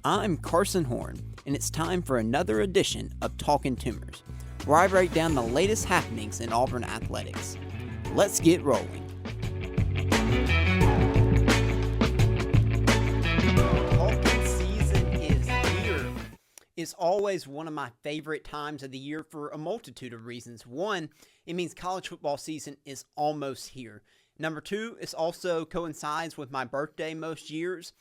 I'm Carson Horn, and it's time for another edition of Talkin' Tumors, where I break down the latest happenings in Auburn athletics. Let's get rolling. Talkin' season is here. It's always one of my favorite times of the year for a multitude of reasons. One, it means college football season is almost here. Number two, it also coincides with my birthday most years.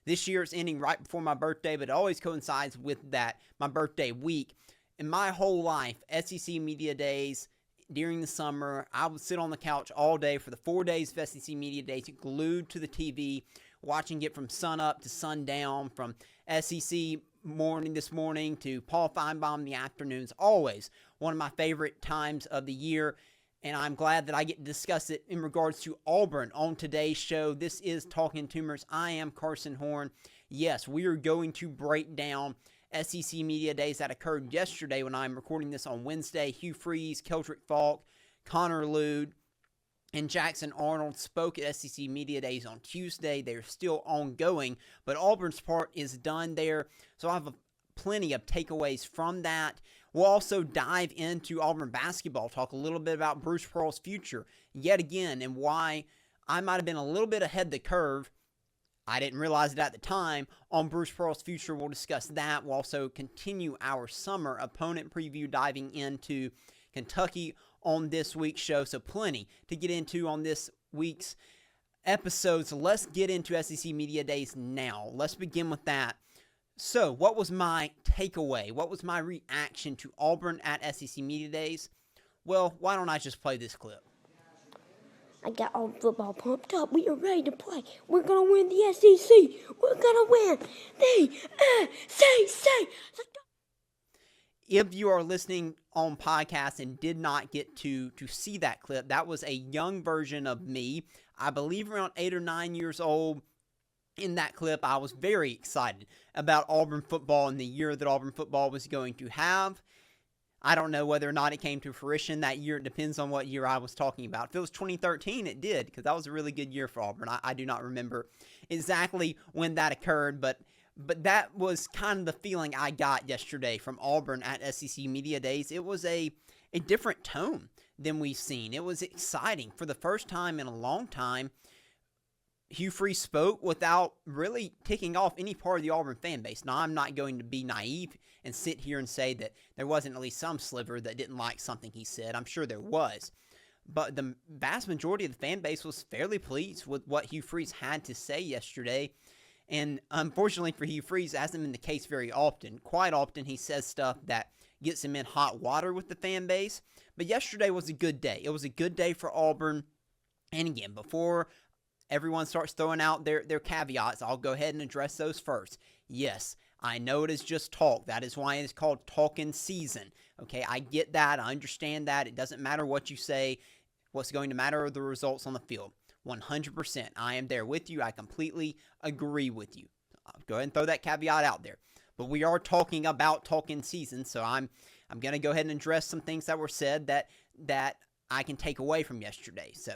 This year it's ending right before my birthday, but it always coincides with that, my birthday week. In my whole life, SEC Media Days, during the summer, I would sit on the couch all day for the 4 days of SEC Media Days, glued to the TV, watching it from sun up to sundown, from SEC morning this morning to Paul Feinbaum in the afternoons. Always one of my favorite times of the year. And I'm glad that I get to discuss it in regards to Auburn on today's show. This is Talkin' Tumors. I am Carson Horn. Yes, we are going to break down SEC Media Days that occurred yesterday when I'm recording this on Wednesday. Hugh Freeze, Keldrick Falk, Connor Lude, and Jackson Arnold spoke at SEC Media Days on Tuesday. They're still ongoing, but Auburn's part is done there. So I have plenty of takeaways from that. We'll also dive into Auburn basketball, talk a little bit about Bruce Pearl's future yet again and why I might have been a little bit ahead of the curve. I didn't realize it at the time on Bruce Pearl's future. We'll discuss that. We'll also continue our summer opponent preview, diving into Kentucky on this week's show. So plenty to get into on this week's episode. So let's get into SEC Media Days now. Let's begin with that. So, what was my takeaway? What was my reaction to Auburn at SEC Media Days? Well, why don't I just play this clip? I got Auburn football pumped up. We are ready to play. We're going to win the SEC. We're going to win the SEC. If you are listening on podcast and did not get to see that clip, that was a young version of me. I believe around 8 or 9 years old. In that clip, I was very excited about Auburn football and the year that Auburn football was going to have. I don't know whether or not it came to fruition that year. It depends on what year I was talking about. If it was 2013, it did, because that was a really good year for Auburn. I do not remember exactly when that occurred, but that was kind of the feeling I got yesterday from Auburn at SEC Media Days. It was a different tone than we've seen. It was exciting. For the first time in a long time, Hugh Freeze spoke without really ticking off any part of the Auburn fan base. Now, I'm not going to be naive and sit here and say that there wasn't at least some sliver that didn't like something he said. I'm sure there was. But the vast majority of the fan base was fairly pleased with what Hugh Freeze had to say yesterday. And unfortunately for Hugh Freeze, as hasn't been the case very often. Quite often he says stuff that gets him in hot water with the fan base. But yesterday was a good day. It was a good day for Auburn. And again, before everyone starts throwing out their caveats, I'll go ahead and address those first. Yes, I know it is just talk. That is why it is called Talkin' Season. Okay, I get that. I understand that. It doesn't matter what you say. What's going to matter are the results on the field. 100%. I am there with you. I completely agree with you. I'll go ahead and throw that caveat out there. But we are talking about Talkin' Season, so I'm going to go ahead and address some things that were said that I can take away from yesterday. So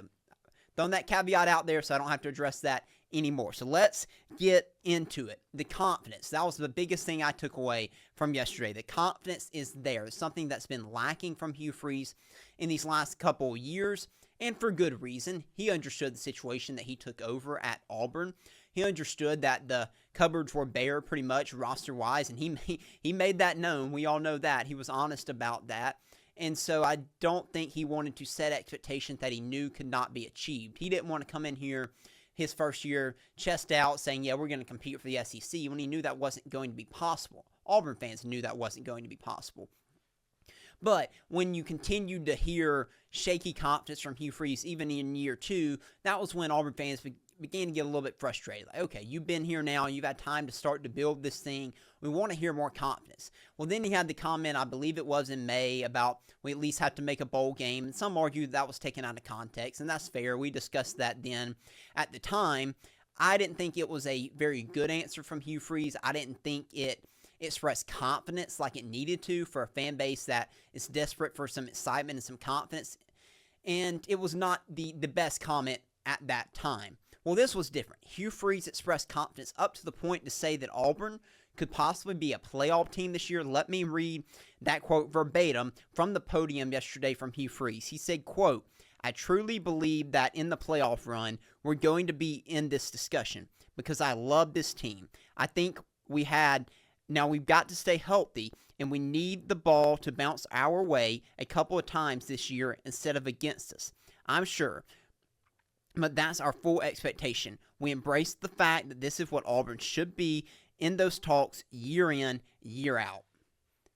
throwing that caveat out there so I don't have to address that anymore. So let's get into it. The confidence. That was the biggest thing I took away from yesterday. The confidence is there. It's something that's been lacking from Hugh Freeze in these last couple of years, and for good reason. He understood the situation that he took over at Auburn. He understood that the cupboards were bare pretty much roster-wise, and he made that known. We all know that. He was honest about that. And so I don't think he wanted to set expectations that he knew could not be achieved. He didn't want to come in here his first year chest out saying, yeah, we're going to compete for the SEC, when he knew that wasn't going to be possible. Auburn fans knew that wasn't going to be possible. But when you continued to hear shaky confidence from Hugh Freeze, even in year two, that was when Auburn fans began to get a little bit frustrated. Like, okay, you've been here now, you've had time to start to build this thing. We want to hear more confidence. Well, then he had the comment, I believe it was in May, about we at least have to make a bowl game. And some argued that was taken out of context, and that's fair. We discussed that then at the time. I didn't think it was a very good answer from Hugh Freeze. I didn't think it expressed confidence like it needed to for a fan base that is desperate for some excitement and some confidence. And it was not the best comment at that time. Well, this was different. Hugh Freeze expressed confidence up to the point to say that Auburn could possibly be a playoff team this year. Let me read that quote verbatim from the podium yesterday from Hugh Freeze. He said, quote, "I truly believe that in the playoff run, we're going to be in this discussion because I love this team. I think we've got to stay healthy, and we need the ball to bounce our way a couple of times this year instead of against us. I'm sure. But that's our full expectation. We embrace the fact that this is what Auburn should be in those talks year in, year out."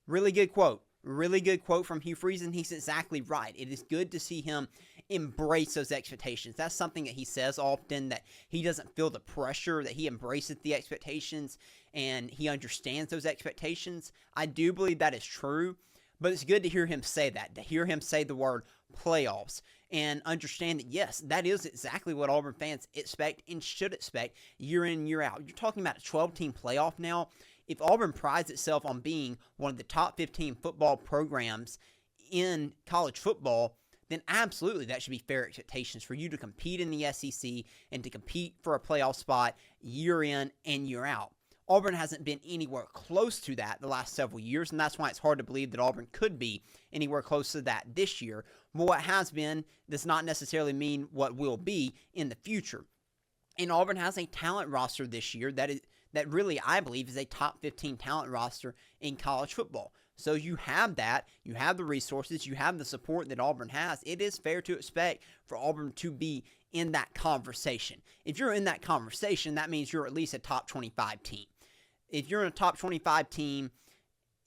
Really good quote. Really good quote from Hugh Freeze, and he's exactly right. It is good to see him embrace those expectations. That's something that he says often, that he doesn't feel the pressure, that he embraces the expectations, and he understands those expectations. I do believe that is true, but it's good to hear him say that, to hear him say the word playoffs, and understand that, yes, that is exactly what Auburn fans expect and should expect year in, year out. You're talking about a 12-team playoff now. If Auburn prides itself on being one of the top 15 football programs in college football, then absolutely that should be fair expectations for you to compete in the SEC and to compete for a playoff spot year in and year out. Auburn hasn't been anywhere close to that the last several years, and that's why it's hard to believe that Auburn could be anywhere close to that this year. But what has been does not necessarily mean what will be in the future. And Auburn has a talent roster this year that really, I believe, is a top 15 talent roster in college football. So you have that, you have the resources, you have the support that Auburn has. It is fair to expect for Auburn to be in that conversation. If you're in that conversation, that means you're at least a top 25 team. If you're in a top 25 team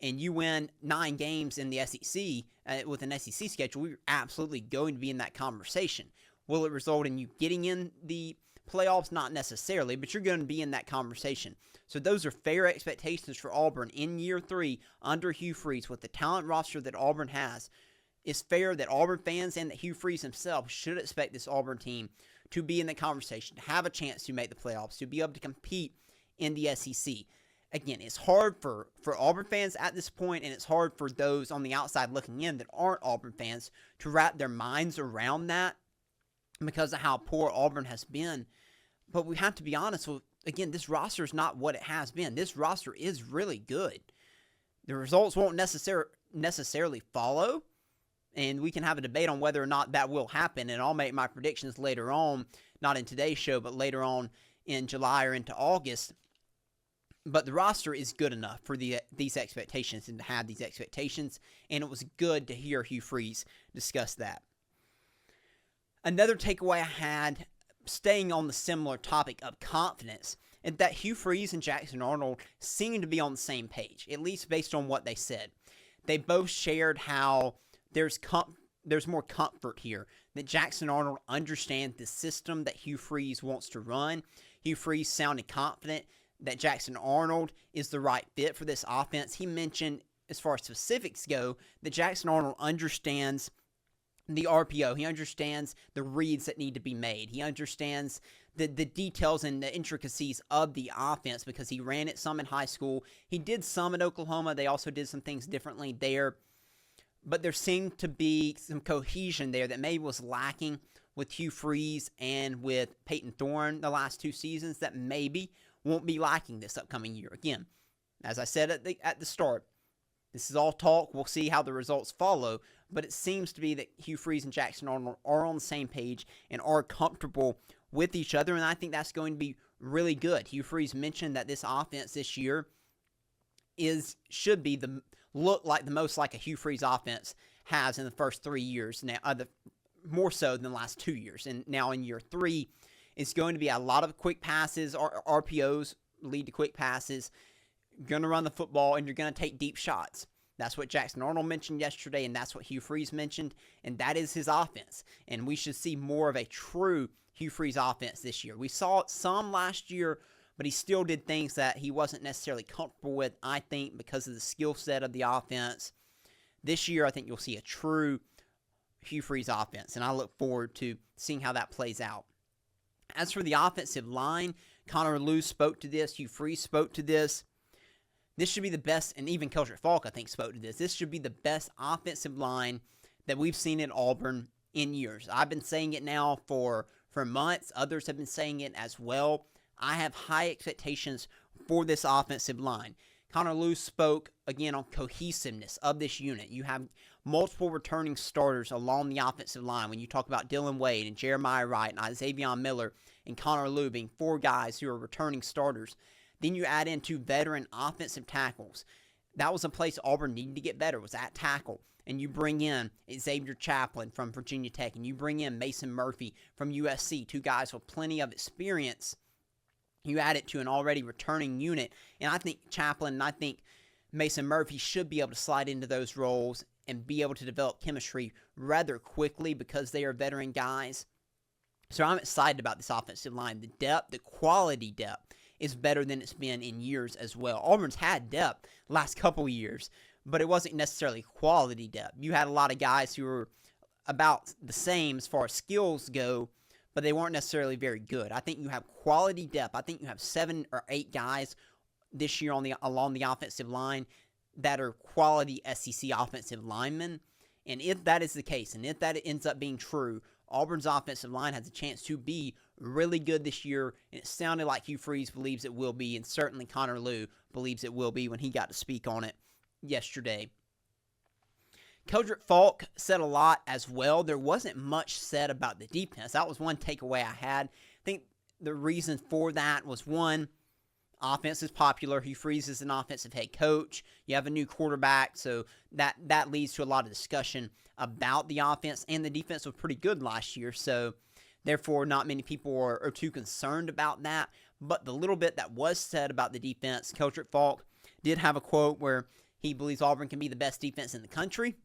and you win 9 games in the SEC with an SEC schedule, you're absolutely going to be in that conversation. Will it result in you getting in the playoffs? Not necessarily, but you're going to be in that conversation. So those are fair expectations for Auburn in year 3 under Hugh Freeze with the talent roster that Auburn has. It's fair that Auburn fans and that Hugh Freeze himself should expect this Auburn team to be in the conversation, to have a chance to make the playoffs, to be able to compete in the SEC. Again, it's hard for Auburn fans at this point, and it's hard for those on the outside looking in that aren't Auburn fans to wrap their minds around that because of how poor Auburn has been. But we have to be honest with, again, this roster is not what it has been. This roster is really good. The results won't necessarily follow, and we can have a debate on whether or not that will happen, and I'll make my predictions later on, not in today's show, but later on in July or into August. But the roster is good enough for these expectations and to have these expectations, and it was good to hear Hugh Freeze discuss that. Another takeaway I had, staying on the similar topic of confidence, is that Hugh Freeze and Jackson Arnold seem to be on the same page, at least based on what they said. They both shared how there's more comfort here, that Jackson Arnold understands the system that Hugh Freeze wants to run. Hugh Freeze sounded confident that Jackson Arnold is the right fit for this offense. He mentioned, as far as specifics go, that Jackson Arnold understands the RPO. He understands the reads that need to be made. He understands the details and the intricacies of the offense because he ran it some in high school. He did some at Oklahoma. They also did some things differently there. But there seemed to be some cohesion there that maybe was lacking with Hugh Freeze and with Peyton Thorne the last 2 seasons that maybe won't be lacking this upcoming year. Again, as I said at the start, this is all talk. We'll see how the results follow, but it seems to be that Hugh Freeze and Jackson Arnold are on the same page and are comfortable with each other, and I think that's going to be really good. Hugh Freeze mentioned that this offense this year should be look like the most like a Hugh Freeze offense has in the first 3 years now, more so than the last 2 years, and now in year 3. It's going to be a lot of quick passes. RPOs lead to quick passes. You're going to run the football, and you're going to take deep shots. That's what Jackson Arnold mentioned yesterday, and that's what Hugh Freeze mentioned, and that is his offense. And we should see more of a true Hugh Freeze offense this year. We saw it some last year, but he still did things that he wasn't necessarily comfortable with, I think, because of the skill set of the offense. This year, I think you'll see a true Hugh Freeze offense, and I look forward to seeing how that plays out. As for the offensive line, Connor Lew spoke to this. Hugh Freeze spoke to this. This should be the best, and even Keldrick Falk, I think, spoke to this. This should be the best offensive line that we've seen at Auburn in years. I've been saying it now for months. Others have been saying it as well. I have high expectations for this offensive line. Connor Lew spoke again on cohesiveness of this unit. You have multiple returning starters along the offensive line. When you talk about Dylan Wade and Jeremiah Wright and Isaiah Miller and Connor Lew being 4 guys who are returning starters, then you add in 2 veteran offensive tackles. That was a place Auburn needed to get better, was at tackle. And you bring in Xavier Chaplin from Virginia Tech, and you bring in Mason Murphy from USC, 2 guys with plenty of experience. You add it to an already returning unit, and I think Chaplin and I think Mason Murphy should be able to slide into those roles and be able to develop chemistry rather quickly because they are veteran guys. So I'm excited about this offensive line. The depth, the quality depth, is better than it's been in years as well. Auburn's had depth last couple years, but it wasn't necessarily quality depth. You had a lot of guys who were about the same as far as skills go, but they weren't necessarily very good. I think you have quality depth. I think you have 7 or 8 guys this year along the offensive line that are quality SEC offensive linemen. And if that is the case, and if that ends up being true, Auburn's offensive line has a chance to be really good this year, and it sounded like Hugh Freeze believes it will be, and certainly Connor Lew believes it will be when he got to speak on it yesterday. Keldrick Falk said a lot as well. There wasn't much said about the defense. That was one takeaway I had. I think the reason for that was, one, offense is popular. Hugh Freeze is an offensive head coach. You have a new quarterback, so that leads to a lot of discussion about the offense, and the defense was pretty good last year, so therefore not many people are too concerned about that. But the little bit that was said about the defense, Keldrick Falk did have a quote where he believes Auburn can be the best defense in the country.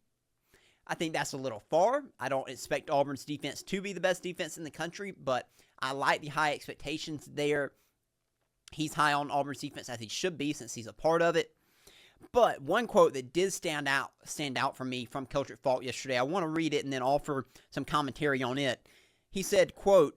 I think that's a little far. I don't expect Auburn's defense to be the best defense in the country, but I like the high expectations there. He's high on Auburn's defense, as he should be, since he's a part of it. But one quote that did stand out for me from Keldrick Falk yesterday, I want to read it and then offer some commentary on it. He said, quote,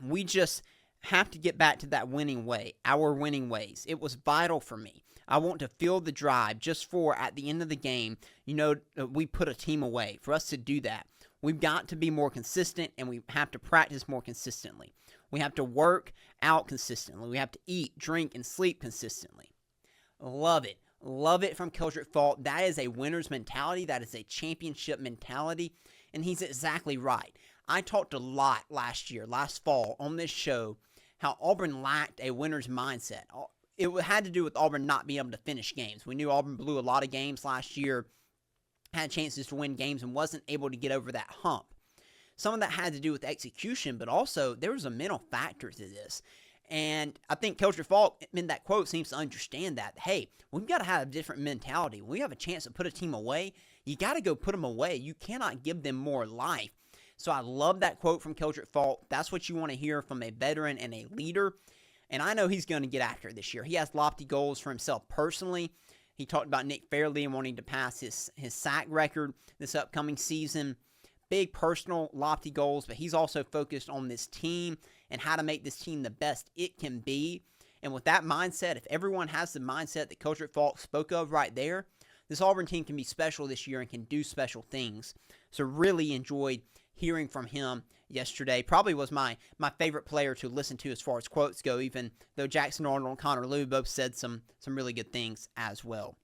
"We just have to get back to that winning way, our winning ways. It was vital for me. I want to feel the drive just for, at the end of the game, we put a team away. For us to do that, we've got to be more consistent, and we have to practice more consistently. We have to work out consistently. We have to eat, drink, and sleep consistently." Love it. Love it from Keldrick Falk. That is a winner's mentality. That is a championship mentality, and he's exactly right. I talked a lot last fall on this show, how Auburn lacked a winner's mindset. It had to do with Auburn not being able to finish games. We knew Auburn blew a lot of games last year, had chances to win games, and wasn't able to get over that hump. Some of that had to do with execution, but also there was a mental factor to this. And I think Keldrick Falk, in that quote, seems to understand that, hey, we've got to have a different mentality. When we have a chance to put a team away, you got to go put them away. You cannot give them more life. So I love that quote from Keldrick Falk. That's what you want to hear from a veteran and a leader. And I know he's going to get after it this year. He has lofty goals for himself personally. He talked about Nick Fairley and wanting to pass his sack record this upcoming season. Big personal lofty goals, but he's also focused on this team and how to make this team the best it can be. And with that mindset, if everyone has the mindset that Keldrick Falk spoke of right there, this Auburn team can be special this year and can do special things. So really enjoyed hearing from him yesterday. Probably was my favorite player to listen to as far as quotes go, even though Jackson Arnold and Connor Lew both said some really good things as well.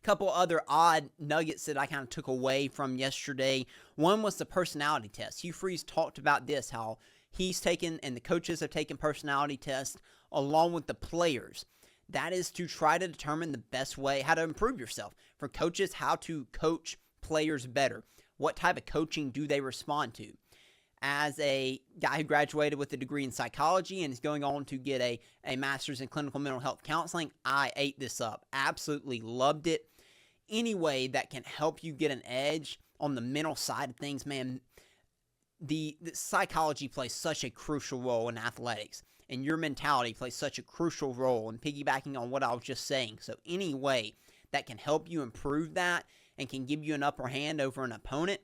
Couple other odd nuggets that I kind of took away from yesterday. One was the personality test. Hugh Freeze talked about this, how he's taken and the coaches have taken personality tests along with the players. That is to try to determine the best way, how to improve yourself. For coaches, how to coach players better. What type of coaching do they respond to? As a guy who graduated with a degree in psychology and is going on to get a master's in clinical mental health counseling, I ate this up. Absolutely loved it. Any way that can help you get an edge on the mental side of things, man, the psychology plays such a crucial role in athletics, and your mentality plays such a crucial role in piggybacking on what I was just saying. So any way that can help you improve that and can give you an upper hand over an opponent,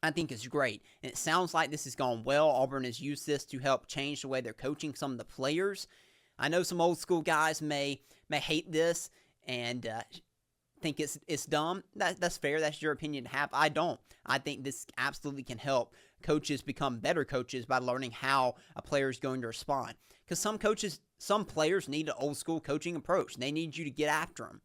I think is great. And it sounds like this has gone well. Auburn has used this to help change the way they're coaching some of the players. I know some old school guys may hate this and think it's dumb. That's fair. That's your opinion to have. I don't. I think this absolutely can help coaches become better coaches by learning how a player is going to respond. Because some players need an old school coaching approach. They need you to get after them.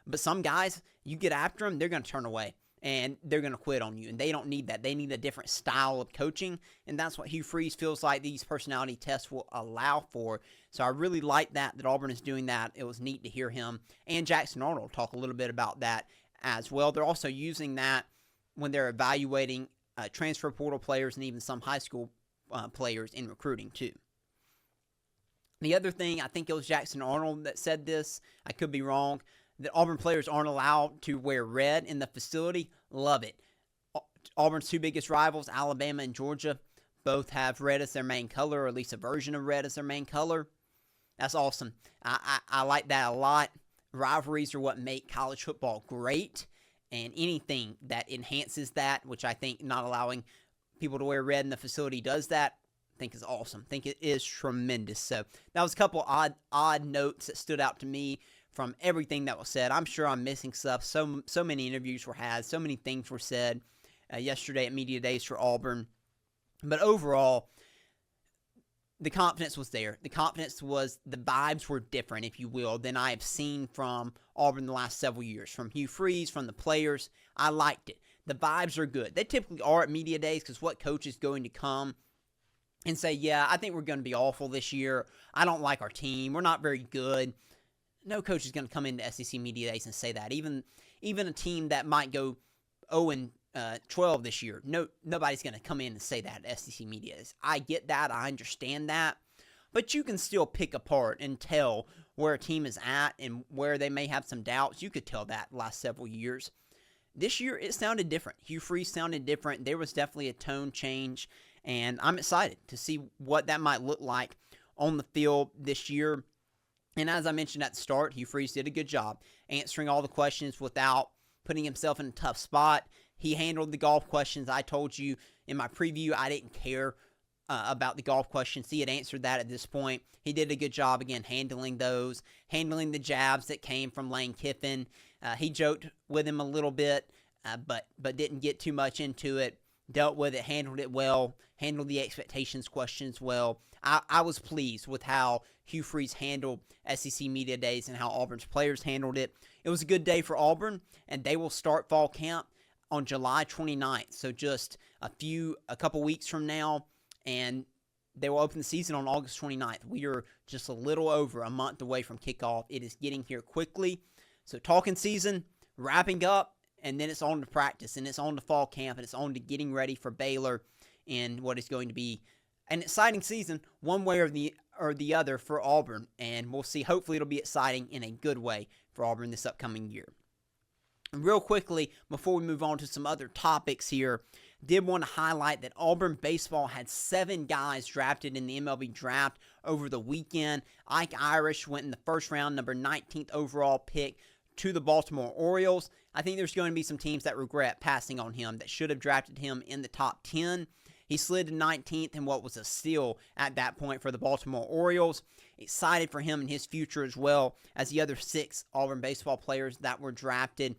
But some guys, you get after them, they're going to turn away and they're going to quit on you. And they don't need that. They need a different style of coaching. And that's what Hugh Freeze feels like these personality tests will allow for. So I really like that Auburn is doing that. It was neat to hear him and Jackson Arnold talk a little bit about that as well. They're also using that when they're evaluating transfer portal players and even some high school players in recruiting too. The other thing, I think it was Jackson Arnold that said this, I could be wrong, that Auburn players aren't allowed to wear red in the facility. Love it. Auburn's two biggest rivals, Alabama and Georgia, both have red as their main color, or at least a version of red as their main color. That's awesome. I like that a lot. Rivalries are what make college football great, and anything that enhances that, which I think not allowing people to wear red in the facility does that, I think is awesome. I think it is tremendous. So that was a couple odd notes that stood out to me from everything that was said. I'm sure I'm missing stuff. So many interviews were had. So many things were said yesterday at Media Days for Auburn. But overall, the confidence was there. The vibes were different, if you will, than I have seen from Auburn the last several years. From Hugh Freeze, from the players. I liked it. The vibes are good. They typically are at Media Days because what coach is going to come and say, yeah, I think we're going to be awful this year. I don't like our team. We're not very good. No coach is going to come into SEC Media Days and say that. Even a team that might go 0-12 this year, nobody's going to come in and say that at SEC Media Days. I get that. I understand that. But you can still pick apart and tell where a team is at and where they may have some doubts. You could tell that the last several years. This year, it sounded different. Hugh Freeze sounded different. There was definitely a tone change. And I'm excited to see what that might look like on the field this year. And as I mentioned at the start, Hugh Freeze did a good job answering all the questions without putting himself in a tough spot. He handled the golf questions. I told you in my preview I didn't care about the golf questions. He had answered that at this point. He did a good job, again, handling those, handling the jabs that came from Lane Kiffin. He joked with him a little bit, but didn't get too much into it. Dealt with it, handled it well, handled the expectations questions well. I was pleased with how Hugh Freeze handled SEC Media Days and how Auburn's players handled it. It was a good day for Auburn, and they will start fall camp on July 29th, so just a couple weeks from now, and they will open the season on August 29th. We are just a little over a month away from kickoff. It is getting here quickly. So Talkin season wrapping up, and then it's on to practice, and it's on to fall camp, and it's on to getting ready for Baylor in what is going to be an exciting season, one way or the other for Auburn, and we'll see. Hopefully it'll be exciting in a good way for Auburn this upcoming year. And real quickly, before we move on to some other topics here, did want to highlight that Auburn baseball had 7 guys drafted in the MLB draft over the weekend. Ike Irish went in the first round, number 19th overall pick to the Baltimore Orioles. I think there's going to be some teams that regret passing on him that should have drafted him in the top 10. He slid to 19th in what was a steal at that point for the Baltimore Orioles. Excited for him and his future as well as the other 6 Auburn baseball players that were drafted.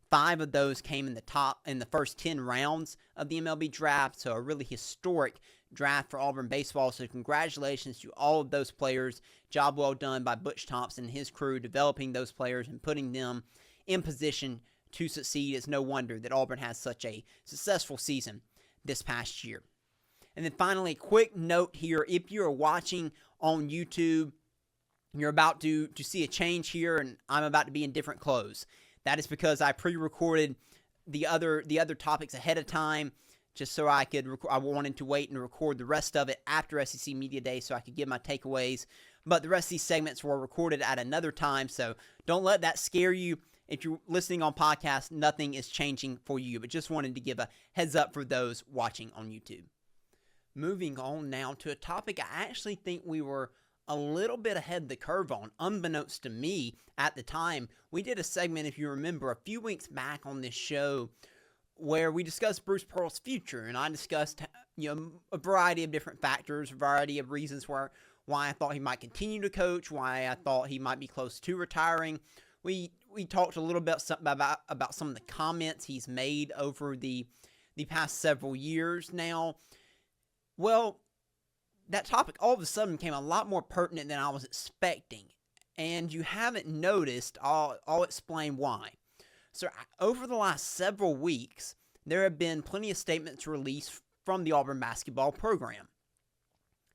5 of those came in the first 10 rounds of the MLB draft, so a really historic draft for Auburn baseball. So congratulations to all of those players. Job well done by Butch Thompson and his crew developing those players and putting them in position to succeed. It's no wonder that Auburn has such a successful season this past year. And then finally, a quick note here. If you're watching on YouTube, you're about to see a change here, and I'm about to be in different clothes. That is because I pre-recorded the other topics ahead of time, just so I wanted to wait and record the rest of it after SEC Media Day so I could give my takeaways. But the rest of these segments were recorded at another time, so don't let that scare you. If you're listening on podcast, nothing is changing for you, but just wanted to give a heads up for those watching on YouTube. Moving on now to a topic I actually think we were a little bit ahead of the curve on, unbeknownst to me at the time. We did a segment, if you remember, a few weeks back on this show where we discussed Bruce Pearl's future, and I discussed a variety of different factors, a variety of reasons why I thought he might continue to coach, why I thought he might be close to retiring. We talked a little bit about some of the comments he's made over the past several years now. Well, that topic all of a sudden became a lot more pertinent than I was expecting. And you haven't noticed, I'll explain why. So, over the last several weeks, there have been plenty of statements released from the Auburn basketball program.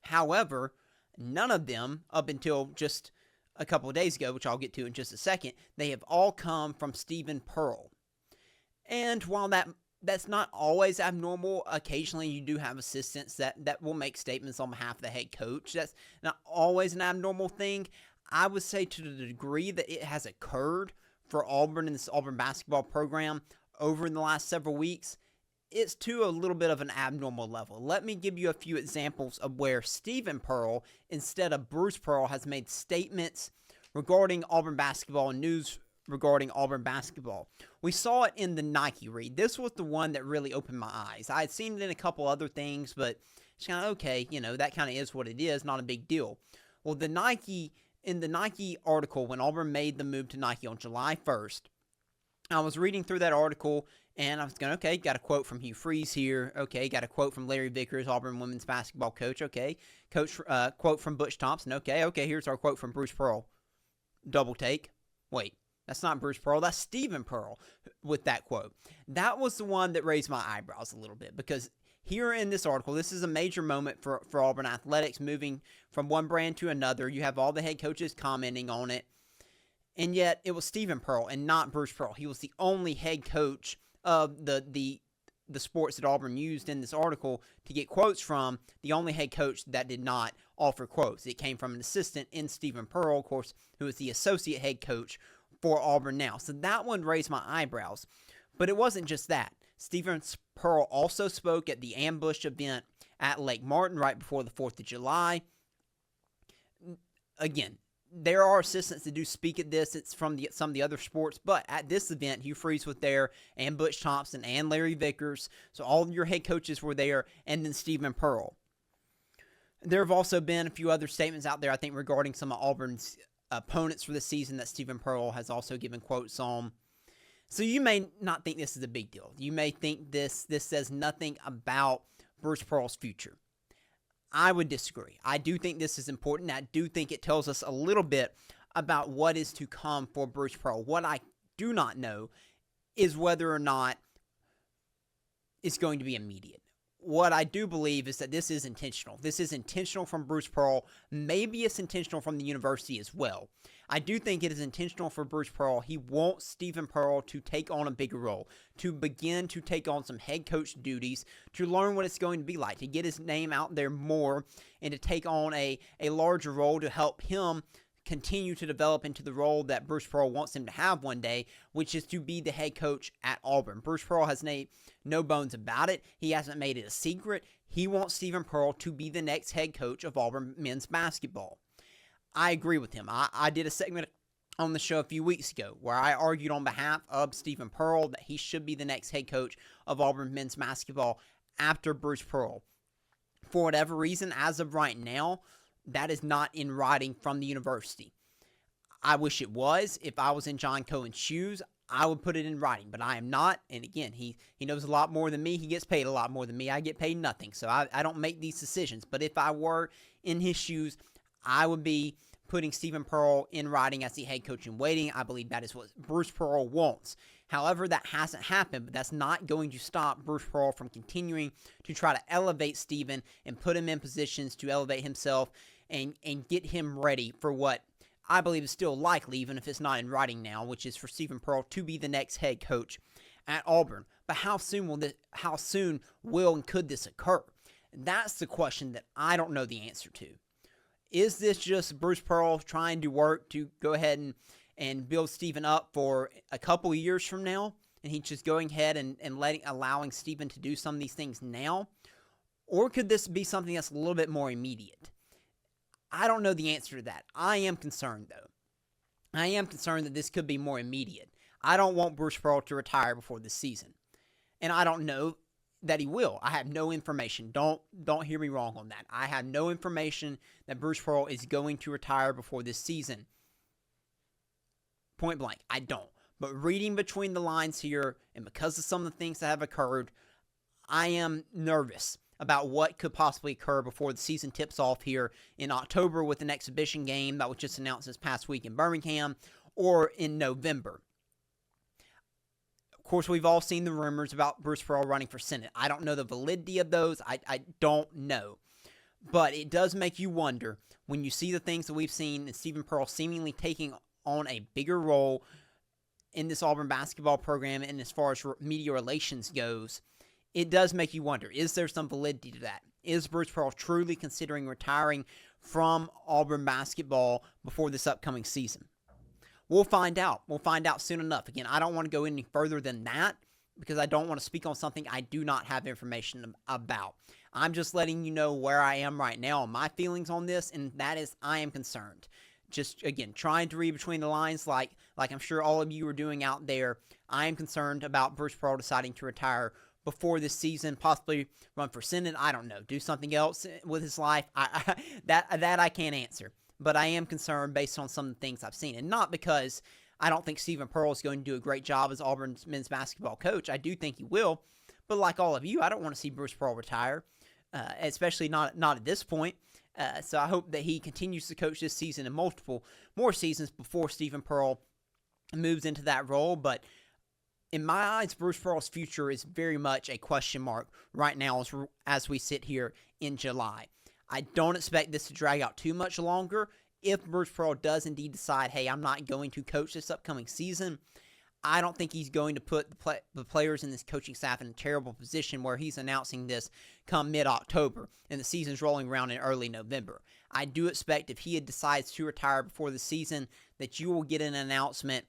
However, none of them, up until just a couple of days ago, which I'll get to in just a second, they have all come from Stephen Pearl. And while that's not always abnormal, occasionally you do have assistants that will make statements on behalf of the head coach. That's not always an abnormal thing. I would say to the degree that it has occurred for Auburn and this Auburn basketball program over in the last several weeks, it's to a little bit of an abnormal level. Let me give you a few examples of where Stephen Pearl, instead of Bruce Pearl, has made statements regarding Auburn basketball and news regarding Auburn basketball. We saw it in the Nike read. This was the one that really opened my eyes. I had seen it in a couple other things, but it's kind of okay, that kind of is what it is, not a big deal. Well, in the Nike article, when Auburn made the move to Nike on July 1st, I was reading through that article, and I was going, okay, got a quote from Hugh Freeze here. Okay, got a quote from Larry Vickers, Auburn women's basketball coach. Okay, quote from Butch Thompson. Okay, here's our quote from Bruce Pearl. Double take. Wait, that's not Bruce Pearl. That's Stephen Pearl with that quote. That was the one that raised my eyebrows a little bit, because here in this article, this is a major moment for Auburn athletics, moving from one brand to another. You have all the head coaches commenting on it. And yet, it was Stephen Pearl and not Bruce Pearl. He was the only head coach of the sports that Auburn used in this article to get quotes from, the only head coach that did not offer quotes. It came from an assistant in Stephen Pearl, of course, who is the associate head coach for Auburn now. So that one raised my eyebrows. But it wasn't just that. Stephen Pearl also spoke at the ambush event at Lake Martin right before the 4th of July. Again, there are assistants that do speak at this. It's from some of the other sports. But at this event, Hugh Freeze was there, and Butch Thompson, and Larry Vickers. So all of your head coaches were there, and then Stephen Pearl. There have also been a few other statements out there, I think, regarding some of Auburn's opponents for the season that Stephen Pearl has also given quotes on. So you may not think this is a big deal. You may think this says nothing about Bruce Pearl's future. I would disagree. I do think this is important. I do think it tells us a little bit about what is to come for Bruce Pearl. What I do not know is whether or not it's going to be immediate. What I do believe is that this is intentional. This is intentional from Bruce Pearl. Maybe it's intentional from the university as well. I do think it is intentional for Bruce Pearl. He wants Stephen Pearl to take on a bigger role, to begin to take on some head coach duties, to learn what it's going to be like, to get his name out there more, and to take on a larger role to help him continue to develop into the role that Bruce Pearl wants him to have one day, which is to be the head coach at Auburn. Bruce Pearl has made no bones about it. He hasn't made it a secret. He wants Stephen Pearl to be the next head coach of Auburn men's basketball. I agree with him. I did a segment on the show a few weeks ago where I argued on behalf of Stephen Pearl that he should be the next head coach of Auburn men's basketball after Bruce Pearl. For whatever reason, as of right now, that is not in writing from the university. I wish it was. If I was in John Cohen's shoes, I would put it in writing, but I am not. And again, he knows a lot more than me. He gets paid a lot more than me. I get paid nothing, so I don't make these decisions. But if I were in his shoes, I would be putting Stephen Pearl in writing as the head coach in waiting. I believe that is what Bruce Pearl wants. However, that hasn't happened, but that's not going to stop Bruce Pearl from continuing to try to elevate Stephen and put him in positions to elevate himself and get him ready for what I believe is still likely, even if it's not in writing now, which is for Stephen Pearl to be the next head coach at Auburn. But how soon will and could this occur? That's the question that I don't know the answer to. Is this just Bruce Pearl trying to work to go ahead and build Stephen up for a couple of years from now, and he's just going ahead and allowing Stephen to do some of these things now? Or could this be something that's a little bit more immediate? I don't know the answer to that. I am concerned, though. I am concerned that this could be more immediate. I don't want Bruce Pearl to retire before this season. And I don't know that he will. I have no information. Don't hear me wrong on that. I have no information that Bruce Pearl is going to retire before this season. Point blank, I don't. But reading between the lines here, and because of some of the things that have occurred, I am nervous about what could possibly occur before the season tips off here in October with an exhibition game that was just announced this past week in Birmingham, or in November. Of course, we've all seen the rumors about Bruce Pearl running for Senate. I don't know the validity of those. I don't know. But it does make you wonder when you see the things that we've seen and Stephen Pearl seemingly taking on a bigger role in this Auburn basketball program and as far as media relations goes, it does make you wonder, is there some validity to that? Is Bruce Pearl truly considering retiring from Auburn basketball before this upcoming season? We'll find out. We'll find out soon enough. Again, I don't want to go any further than that because I don't want to speak on something I do not have information about. I'm just letting you know where I am right now and my feelings on this, and that is I am concerned. Just, again, trying to read between the lines like I'm sure all of you are doing out there. I am concerned about Bruce Pearl deciding to retire before this season, possibly run for Senate. I don't know. Do something else with his life. That I can't answer. But I am concerned based on some of the things I've seen. And not because I don't think Stephen Pearl is going to do a great job as Auburn's men's basketball coach. I do think he will. But like all of you, I don't want to see Bruce Pearl retire, especially not at this point. So I hope that he continues to coach this season and multiple more seasons before Stephen Pearl moves into that role. But in my eyes, Bruce Pearl's future is very much a question mark right now as we sit here in July. I don't expect this to drag out too much longer. If Bruce Pearl does indeed decide, hey, I'm not going to coach this upcoming season, I don't think he's going to put the players in this coaching staff in a terrible position where he's announcing this come mid-October and the season's rolling around in early November. I do expect if he decides to retire before the season that you will get an announcement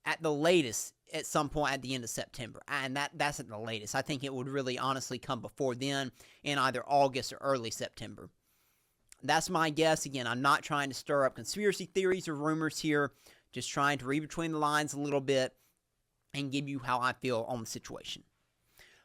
at the latest at some point at the end of September. And that's at the latest. I think it would really honestly come before then in either August or early September. That's my guess. Again, I'm not trying to stir up conspiracy theories or rumors here. Just trying to read between the lines a little bit and give you how I feel on the situation.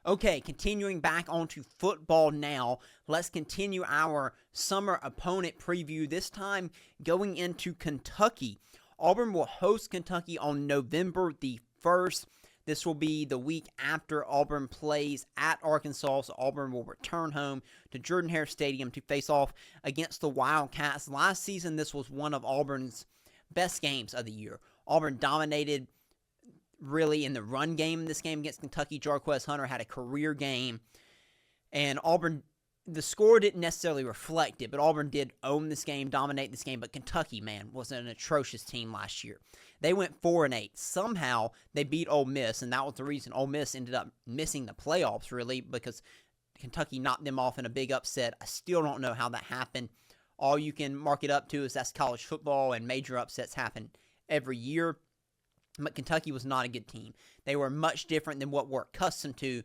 Okay, continuing back onto football now, let's continue our summer opponent preview, this time going into Kentucky. Auburn will host Kentucky on November the 1st. This will be the week after Auburn plays at Arkansas, so Auburn will return home to Jordan-Hare Stadium to face off against the Wildcats. Last season, this was one of Auburn's best games of the year. Auburn dominated really in the run game in this game against Kentucky. Jarquez Hunter had a career game, and Auburn, the score didn't necessarily reflect it, but Auburn did own this game, dominate this game. But Kentucky, man, was an atrocious team last year. They went 4-8. Somehow they beat Ole Miss, and that was the reason Ole Miss ended up missing the playoffs, really, because Kentucky knocked them off in a big upset. I still don't know how that happened. All you can mark it up to is that's college football, and major upsets happen every year. But Kentucky was not a good team. They were much different than what we're accustomed to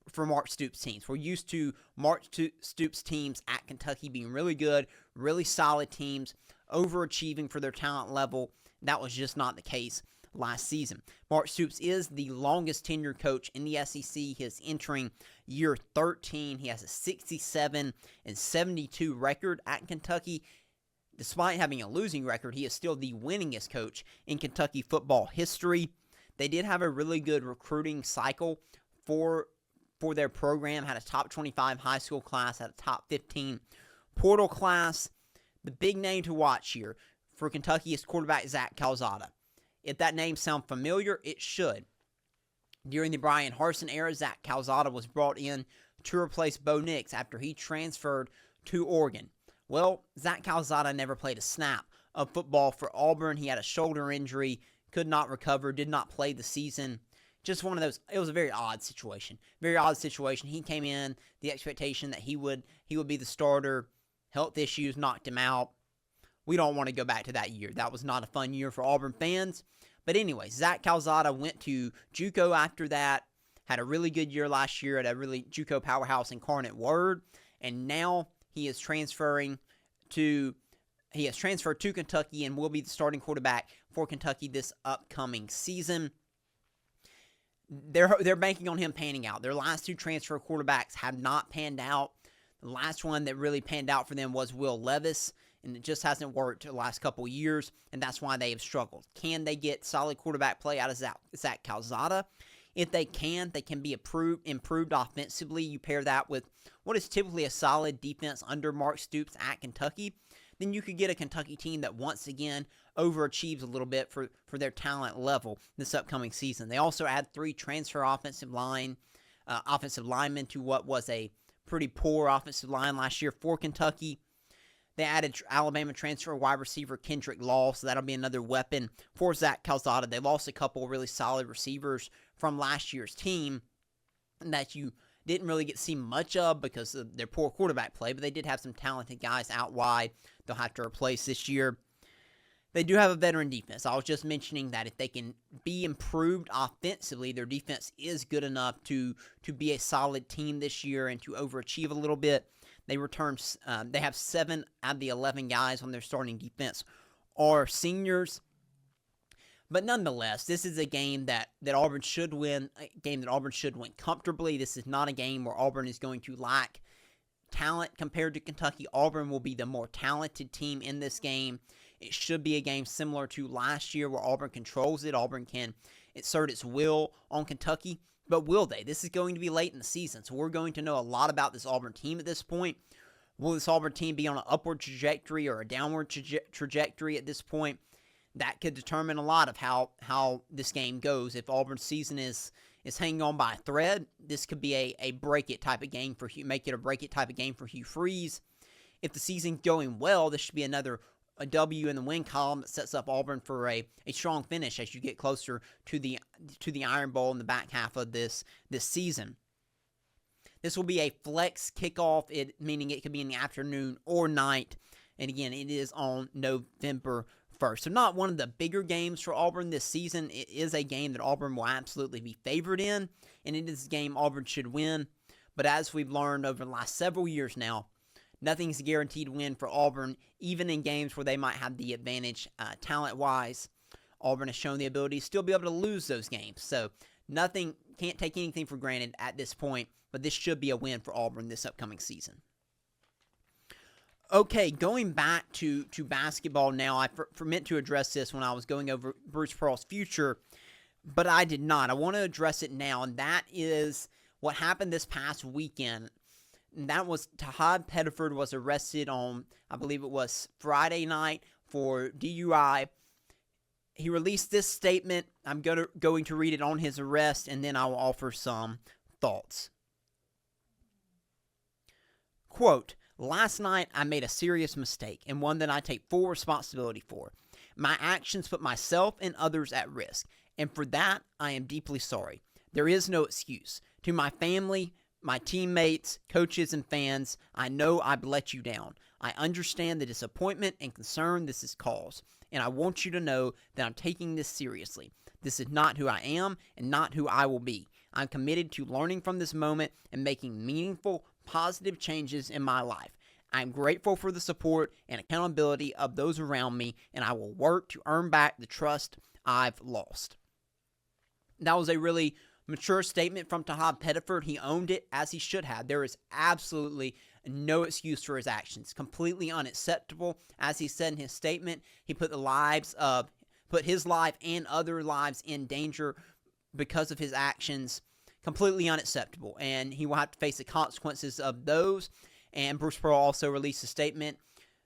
for Mark Stoops teams. We're used to Mark Stoops teams at Kentucky being really good, really solid teams, overachieving for their talent level. That was just not the case last season. Mark Stoops is the longest tenured coach in the SEC. He is entering year 13. He has a 67-72 record at Kentucky. Despite having a losing record, he is still the winningest coach in Kentucky football history. They did have a really good recruiting cycle for their program, had a top 25 high school class, had a top 15 portal class. The big name to watch here for Kentucky is quarterback Zach Calzada. If that name sounds familiar, it should. During the Brian Harsin era, Zach Calzada was brought in to replace Bo Nix after he transferred to Oregon. Well, Zach Calzada never played a snap of football for Auburn. He had a shoulder injury, could not recover, did not play the season. Just one of those, it was a very odd situation. Very odd situation. He came in, the expectation that he would be the starter. Health issues knocked him out. We don't want to go back to that year. That was not a fun year for Auburn fans. But anyway, Zach Calzada went to JUCO after that. Had a really good year last year at a really JUCO powerhouse, Incarnate Word. And now he is transferred to Kentucky and will be the starting quarterback for Kentucky this upcoming season. They're banking on him panning out. Their last two transfer quarterbacks have not panned out. The last one that really panned out for them was Will Levis, and it just hasn't worked the last couple years, and that's why they have struggled. Can they get solid quarterback play out of Zach Calzada? If they can be improved offensively. You pair that with what is typically a solid defense under Mark Stoops at Kentucky, then you could get a Kentucky team that once again overachieves a little bit for their talent level this upcoming season. They also add 3 transfer offensive linemen to what was a pretty poor offensive line last year for Kentucky. They added Alabama transfer wide receiver Kendrick Law, so that'll be another weapon for Zach Calzada. They lost a couple really solid receivers from last year's team that you didn't really get to see much of because of their poor quarterback play, but they did have some talented guys out wide they'll have to replace this year. They do have a veteran defense. I was just mentioning that if they can be improved offensively, their defense is good enough to be a solid team this year and to overachieve a little bit. They have 7 out of the 11 guys on their starting defense are seniors. But nonetheless, this is a game that Auburn should win, a game that Auburn should win comfortably. This is not a game where Auburn is going to lack talent compared to Kentucky. Auburn will be the more talented team in this game. It should be a game similar to last year where Auburn controls it. Auburn can assert its will on Kentucky. But will they? This is going to be late in the season, so we're going to know a lot about this Auburn team at this point. Will this Auburn team be on an upward trajectory or a downward trajectory at this point? That could determine a lot of how this game goes. If Auburn's season is hanging on by a thread, this could be a break-it type of game for Hugh, make it a break-it type of game for Hugh Freeze. If the season's going well, this should be a W in the win column that sets up Auburn for a strong finish as you get closer to the Iron Bowl in the back half of this season. This will be a flex kickoff, meaning it could be in the afternoon or night. And again, it is on November 1st. So not one of the bigger games for Auburn this season. It is a game that Auburn will absolutely be favored in, and it is a game Auburn should win. But as we've learned over the last several years now, nothing's a guaranteed win for Auburn, even in games where they might have the advantage talent-wise. Auburn has shown the ability to still be able to lose those games. So can't take anything for granted at this point, but this should be a win for Auburn this upcoming season. Okay, going back to basketball now, I meant to address this when I was going over Bruce Pearl's future, but I did not. I want to address it now, and that is what happened this past weekend. And that was Tahad Pettiford was arrested on, I believe it was Friday night for DUI. He released this statement. I'm going to read it on his arrest, and then I will offer some thoughts. Quote, "Last night I made a serious mistake, and one that I take full responsibility for. My actions put myself and others at risk, and for that I am deeply sorry. There is no excuse. To my family, my teammates, coaches, and fans, I know I've let you down. I understand the disappointment and concern this has caused, and I want you to know that I'm taking this seriously. This is not who I am and not who I will be. I'm committed to learning from this moment and making meaningful, positive changes in my life. I'm grateful for the support and accountability of those around me, and I will work to earn back the trust I've lost." That was a really mature statement from Tahad Pettiford. He owned it as he should have. There is absolutely no excuse for his actions. Completely unacceptable. As he said in his statement, he put his life and other lives in danger because of his actions. Completely unacceptable. And he will have to face the consequences of those. And Bruce Pearl also released a statement.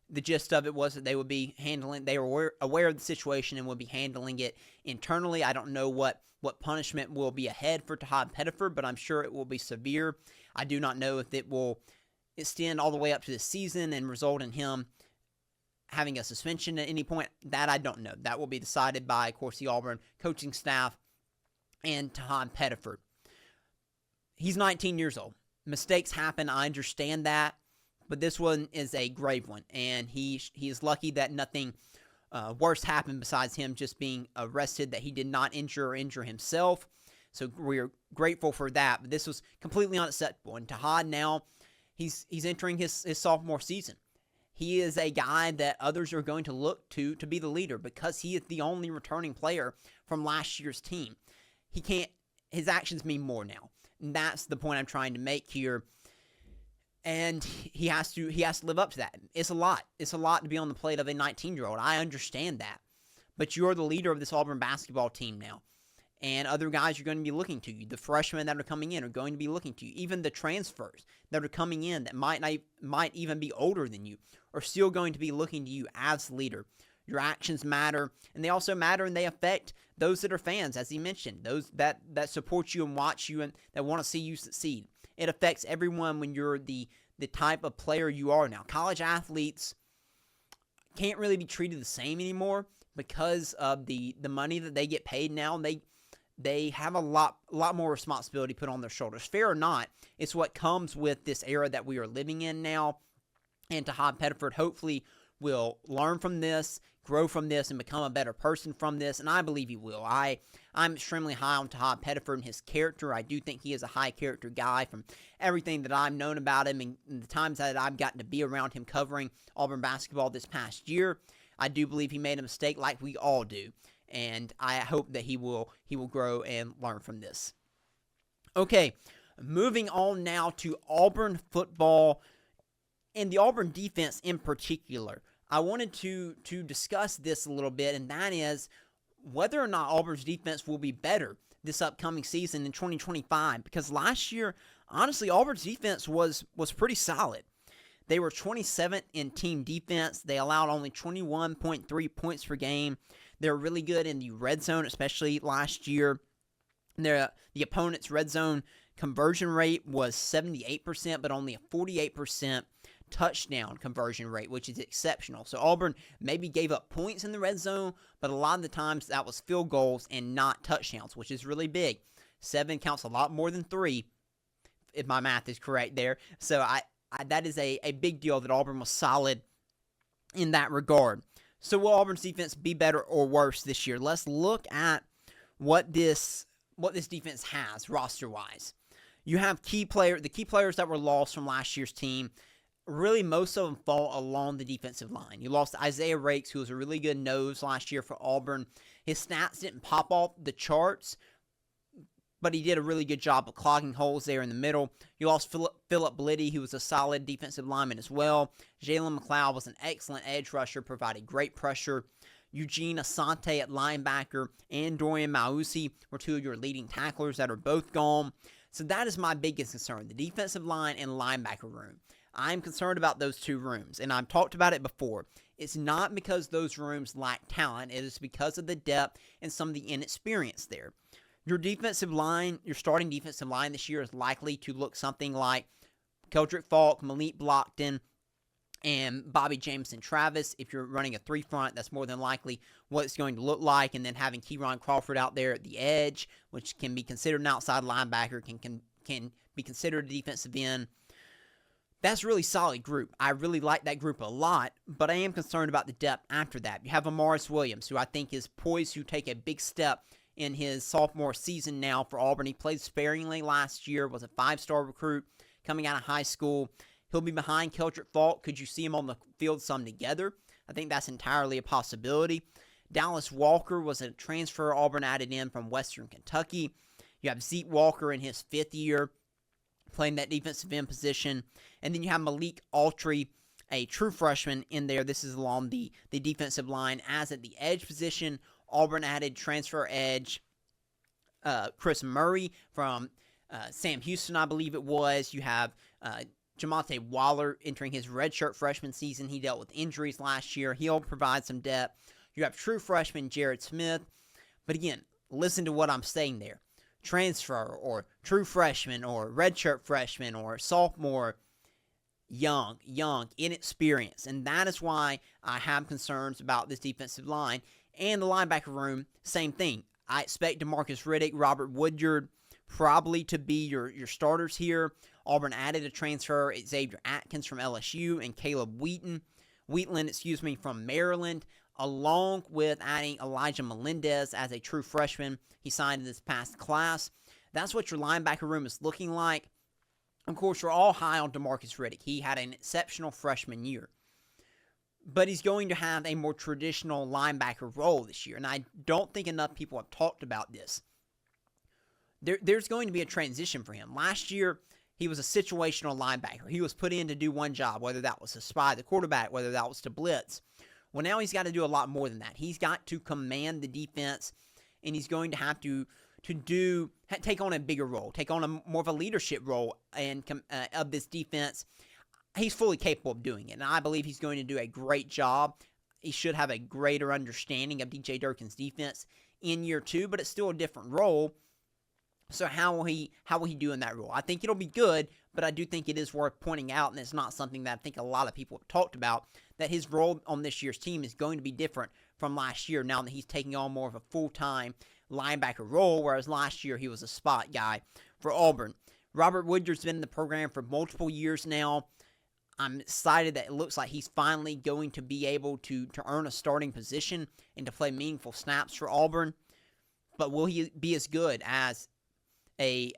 The gist of it was that they were aware of the situation and would be handling it internally. I don't know what punishment will be ahead for Tahad Pettiford, but I'm sure it will be severe. I do not know if it will extend all the way up to the season and result in him having a suspension at any point. That I don't know. That will be decided by, of course, the Auburn coaching staff and Tahad Pettiford. He's 19 years old. Mistakes happen. I understand that. But this one is a grave one. And he is lucky that nothing worse happened besides him just being arrested, that he did not injure himself. So we're grateful for that. But this was completely unacceptable. And Tahad now, he's entering his sophomore season. He is a guy that others are going to look to be the leader because he is the only returning player from last year's team. His actions mean more now. And that's the point I'm trying to make here. And he has to live up to that. It's a lot. It's a lot to be on the plate of a 19-year-old. I understand that. But you're the leader of this Auburn basketball team now. And other guys are going to be looking to you. The freshmen that are coming in are going to be looking to you. Even the transfers that are coming in that might even be older than you are still going to be looking to you as leader. Your actions matter, and they also matter, and they affect those that are fans, as he mentioned, those that support you and watch you and that want to see you succeed. It affects everyone when you're the type of player you are now. College athletes can't really be treated the same anymore because of the money that they get paid now. They have a lot more responsibility put on their shoulders. Fair or not, it's what comes with this era that we are living in now. And Tahad Pettiford hopefully will learn from this, grow from this, and become a better person from this. And I believe he will. I'm extremely high on Tahad Pettiford and his character. I do think he is a high character guy from everything that I've known about him and the times that I've gotten to be around him covering Auburn basketball this past year. I do believe he made a mistake like we all do. And I hope that he will grow and learn from this. Okay, moving on now to Auburn football and the Auburn defense in particular. I wanted to discuss this a little bit, and that is whether or not Auburn's defense will be better this upcoming season in 2025. Because last year, honestly, Auburn's defense was pretty solid. They were 27th in team defense. They allowed only 21.3 points per game. They're really good in the red zone, especially last year. The opponent's red zone conversion rate was 78%, but only a 48% touchdown conversion rate, which is exceptional. So Auburn maybe gave up points in the red zone, but a lot of the times that was field goals and not touchdowns, which is really big. 7 counts a lot more than 3, if my math is correct there. So that is a big deal that Auburn was solid in that regard. So will Auburn's defense be better or worse this year? Let's look at what this defense has roster-wise. You have the key players that were lost from last year's team. Really, most of them fall along the defensive line. You lost Isaiah Rakes, who was a really good nose last year for Auburn. His stats didn't pop off the charts, but he did a really good job of clogging holes there in the middle. You lost Philip Bliddy, who was a solid defensive lineman as well. Jalen McLeod was an excellent edge rusher, provided great pressure. Eugene Asante at linebacker and Dorian Mausi were 2 of your leading tacklers that are both gone. So that is my biggest concern, the defensive line and linebacker room. I'm concerned about those 2 rooms, and I've talked about it before. It's not because those rooms lack talent. It is because of the depth and some of the inexperience there. Your defensive line, your starting defensive line this year is likely to look something like Keldrick Falk, Malik Blockton, and Bobby Jameson Travis. If you're running a 3-front, that's more than likely what it's going to look like. And then having Keyron Crawford out there at the edge, which can be considered an outside linebacker, can be considered a defensive end. That's a really solid group. I really like that group a lot, but I am concerned about the depth after that. You have Amaris Williams, who I think is poised to take a big step in his sophomore season now for Auburn. He played sparingly last year, was a 5-star recruit coming out of high school. He'll be behind Keldrick Falk. Could you see him on the field some together? I think that's entirely a possibility. Dallas Walker was a transfer Auburn added in from Western Kentucky. You have Zeke Walker in his 5th year playing that defensive end position. And then you have Malik Autry, a true freshman, in there. This is along the defensive line. As at the edge position, Auburn added transfer edge Chris Murray from Sam Houston, I believe it was. You have Jamonte Waller entering his redshirt freshman season. He dealt with injuries last year. He'll provide some depth. You have true freshman Jared Smith. But again, listen to what I'm saying there. Transfer or true freshman or redshirt freshman or sophomore, young, inexperienced. And that is why I have concerns about this defensive line. And the linebacker room, same thing. I expect DeMarcus Riddick, Robert Woodyard probably to be your starters here. Auburn added a transfer, Xavier Atkins from LSU and Caleb Wheatland, from Maryland, along with adding Elijah Melendez as a true freshman. He signed in this past class. That's what your linebacker room is looking like. Of course, we're all high on DeMarcus Riddick. He had an exceptional freshman year. But he's going to have a more traditional linebacker role this year. And I don't think enough people have talked about this. There's going to be a transition for him. Last year, he was a situational linebacker. He was put in to do one job, whether that was to spy the quarterback, whether that was to blitz. Well, now he's got to do a lot more than that. He's got to command the defense, and he's going to have to take on a bigger role, take on a more of a leadership role and of this defense. He's fully capable of doing it, and I believe he's going to do a great job. He should have a greater understanding of DJ Durkin's defense in year 2, but it's still a different role. So how will he do in that role? I think it'll be good, but I do think it is worth pointing out, and it's not something that I think a lot of people have talked about, that his role on this year's team is going to be different from last year now that he's taking on more of a full-time linebacker role, whereas last year he was a spot guy for Auburn. Robert Woodyard's been in the program for multiple years now. I'm excited that it looks like he's finally going to be able to earn a starting position and to play meaningful snaps for Auburn. But will he be as good as a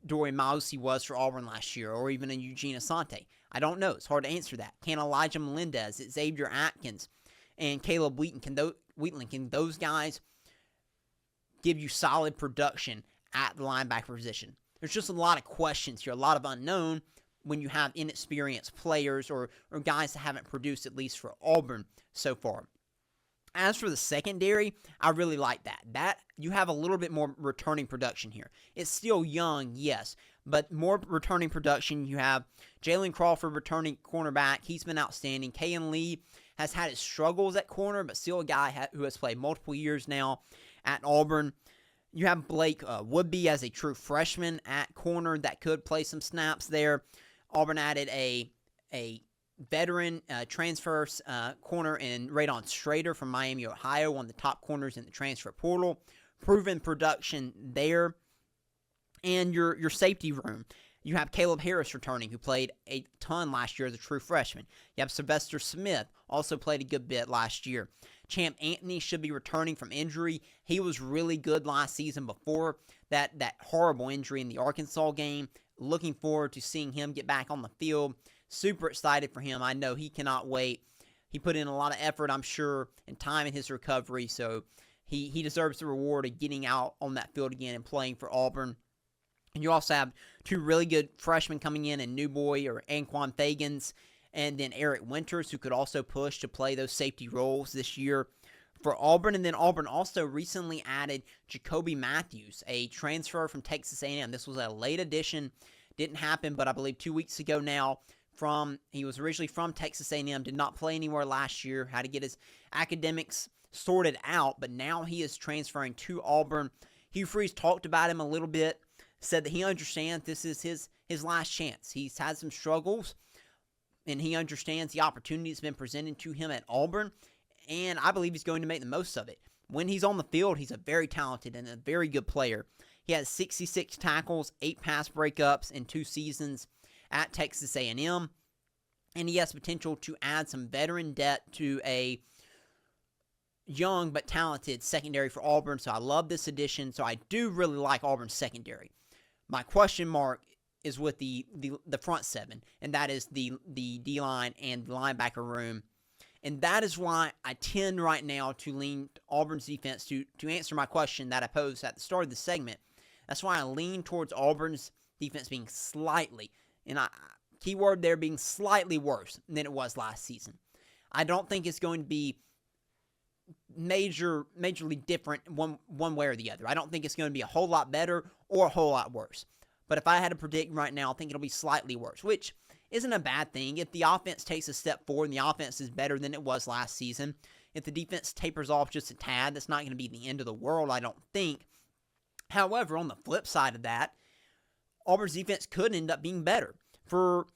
Dorian Mausi was for Auburn last year, or even a Eugene Asante? I don't know. It's hard to answer that. Can Elijah Melendez, Xavier Atkins, and Caleb Wheatland, can those guys give you solid production at the linebacker position? There's just a lot of questions here, a lot of unknown when you have inexperienced players or guys that haven't produced, at least for Auburn so far. As for the secondary, I really like that. That you have a little bit more returning production here. It's still young, yes, but more returning production. You have Jalen Crawford, returning cornerback. He's been outstanding. Kayan Lee has had his struggles at corner, but still a guy who has played multiple years now at Auburn. You have Blake Woodby as a true freshman at corner that could play some snaps there. Auburn added a veteran transfer corner in Radon Strader from Miami, Ohio, one of the top corners in the transfer portal. Proven production there. And your safety room, you have Caleb Harris returning, who played a ton last year as a true freshman. You have Sylvester Smith, also played a good bit last year. Champ Anthony should be returning from injury. He was really good last season before that horrible injury in the Arkansas game. Looking forward to seeing him get back on the field. Super excited for him. I know he cannot wait. He put in a lot of effort, I'm sure, and time in his recovery, so he deserves the reward of getting out on that field again and playing for Auburn. And you also have two really good freshmen coming in New Boy or Anquan Fagans, and then Eric Winters, who could also push to play those safety roles this year for Auburn. And then Auburn also recently added Jacoby Matthews, a transfer from Texas A&M. This was a late addition. Didn't happen, but I believe 2 weeks ago now. He was originally from Texas A&M, did not play anywhere last year, had to get his academics sorted out, but now he is transferring to Auburn. Hugh Freeze talked about him a little bit, said that he understands this is his last chance. He's had some struggles, and he understands the opportunity that's been presented to him at Auburn, and I believe he's going to make the most of it. When he's on the field, he's a very talented and a very good player. He has 66 tackles, 8 pass breakups in 2 seasons at Texas A&M, and he has potential to add some veteran depth to a young but talented secondary for Auburn, so I love this addition. So I do really like Auburn's secondary. My question mark is with the front seven, and that is the D-line and the linebacker room. And that is why I tend right now to lean Auburn's defense to answer my question that I posed at the start of the segment. That's why I lean towards Auburn's defense being slightly, and keyword there, being slightly worse than it was last season. I don't think it's going to be majorly different one way or the other. I don't think it's going to be a whole lot better or a whole lot worse. But if I had to predict right now, I think it'll be slightly worse, which isn't a bad thing. If the offense takes a step forward and the offense is better than it was last season, if the defense tapers off just a tad, that's not going to be the end of the world, I don't think. However, on the flip side of that, Auburn's defense could end up being better for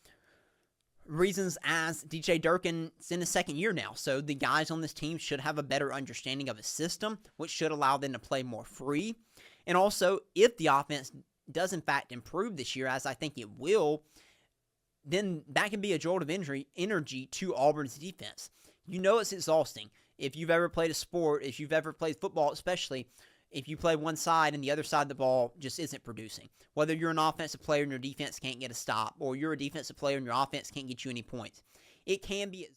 reasons as DJ Durkin's in his second year now. So the guys on this team should have a better understanding of his system, which should allow them to play more free. And also, if the offense does in fact improve this year, as I think it will, then that can be a jolt of energy to Auburn's defense. You know it's exhausting. If you've ever played a sport, if you've ever played football especially, if you play one side and the other side of the ball just isn't producing. Whether you're an offensive player and your defense can't get a stop, or you're a defensive player and your offense can't get you any points. It can be